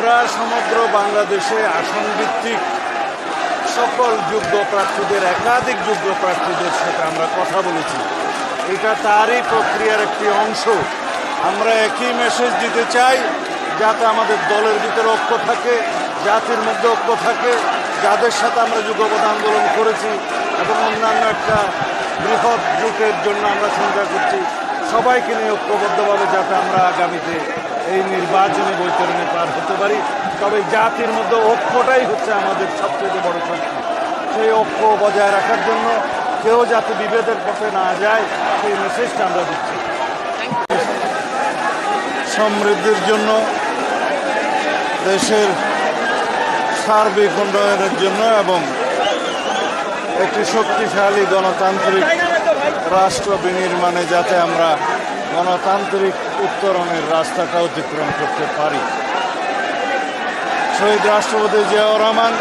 আমরা সমগ্র বাংলাদেশে আসন ভিত্তিক সকল যোগ্য প্রার্থীদের, একাধিক যোগ্য প্রার্থীদের সাথে আমরা কথা বলেছি। এটা তারই প্রক্রিয়ার একটি অংশ। আমরা একই মেসেজ দিতে চাই, যাতে আমাদের দলের ভিতরে ঐক্য থাকে, জাতির মধ্যে ঐক্য থাকে, যাদের সাথে আমরা যুগপৎ আন্দোলন করেছি এবং অন্যান্য একটা বৃহৎ জোটের জন্য আমরা চিন্তা করছি, সবাইকে নিয়ে ঐক্যবদ্ধভাবে যাতে আমরা আগামীতে এই নির্বাচনী বৈতরণে পার হতে পারি। তবে জাতির মধ্যে ঐক্যটাই হচ্ছে আমাদের সবচেয়ে বড় শক্তি। সেই ঐক্য বজায় রাখার জন্য কেউ যাতে বিভেদের পথে না যায়, সেই মেসেজটা আমরা দিচ্ছি। সমৃদ্ধির জন্য, দেশের সার্বিক উন্নয়নের জন্য এবং একটি শক্তিশালী গণতান্ত্রিক রাষ্ট্র বিনির্মাণে যাতে আমরা গণতান্ত্রিক উত্তরণের রাস্তাটা অতিক্রম করতে পারি। শহীদ রাষ্ট্রপতি জিয়াউর রহমান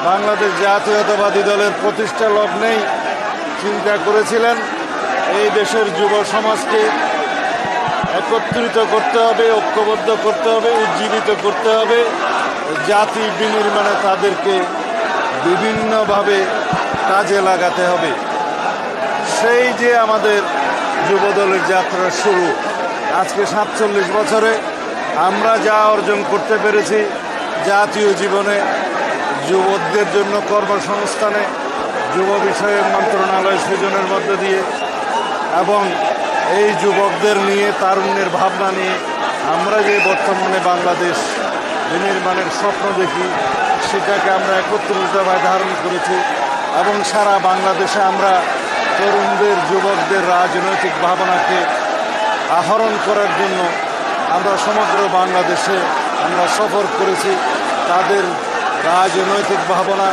বাংলাদেশ জাতীয়তাবাদী দলের প্রতিষ্ঠা লগ্নেই চিন্তা করেছিলেন এই দেশের যুব সমাজকে একত্রিত করতে হবে, ঐক্যবদ্ধ করতে হবে, উজ্জীবিত করতে হবে, জাতি বিনির্মাণে তাদেরকে বিভিন্নভাবে কাজে লাগাতে হবে। সেই যে আমাদের যুবদলের যাত্রা শুরু, আজকে 47 বছরে আমরা যা অর্জন করতে পেরেছি জাতীয় জীবনে, যুবকদের জন্য কর্মসংস্থানে, যুব বিষয়ক মন্ত্রণালয় সৃজনের মধ্য দিয়ে এবং এই যুবকদের নিয়ে, তারুণ্যের ভাবনা নিয়ে আমরা যে বর্তমানে বাংলাদেশ বিনির্মাণের স্বপ্ন দেখি, সেটাকে আমরা একত্রিতভাবে ধারণ করেছি এবং সারা বাংলাদেশে আমরা তরুণদের, যুবকদের রাজনৈতিক ভাবনাকে আহরণ করার জন্য আমরা সমগ্র বাংলাদেশে আমরা সফর করেছি। তাদের রাজনৈতিক ভাবনা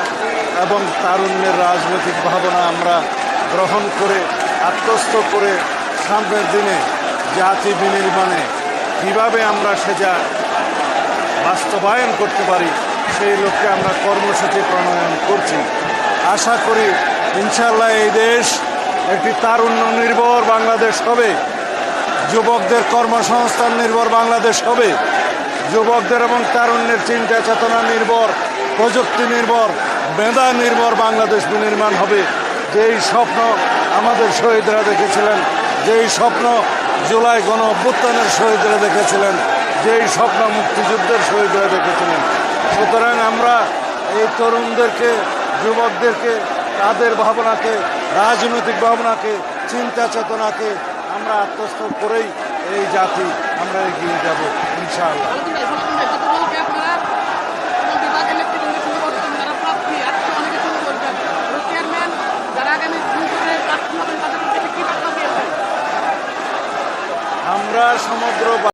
এবং তারুণ্যের রাজনৈতিক ভাবনা আমরা গ্রহণ করে, আত্মস্থ করে সামনের দিনে জাতি বিনির্মাণে কীভাবে আমরা সেটা বাস্তবায়ন করতে পারি, সেই লক্ষ্যে আমরা কর্মসূচি প্রণয়ন করছি। আশা করি ইনশাআল্লাহ এই দেশ একটি তারুণ্য নির্ভর বাংলাদেশ হবে, যুবকদের কর্মসংস্থান নির্ভর বাংলাদেশ হবে, যুবকদের এবং তারুণ্যের চিন্তা চেতনা নির্ভর, প্রযুক্তি নির্ভর, মেধা নির্ভর বাংলাদেশ বিনির্মাণ হবে। যেই স্বপ্ন আমাদের শহীদরা দেখেছিলেন, যেই স্বপ্ন জুলাই গণ অভ্যুত্থানের শহীদরা দেখেছিলেন, যেই স্বপ্ন মুক্তিযুদ্ধের শহীদরা দেখেছিলেন। সুতরাং আমরা এই তরুণদেরকে, যুবকদেরকে, তাদের ভাবনাকে, রাজনৈতিক ভাবনাকে, চিন্তা চেতনাকে আমরা আত্মস্থ করেই এই জাতি আমরা এগিয়ে যাব ইনশাআল্লাহ। আমরা সমগ্র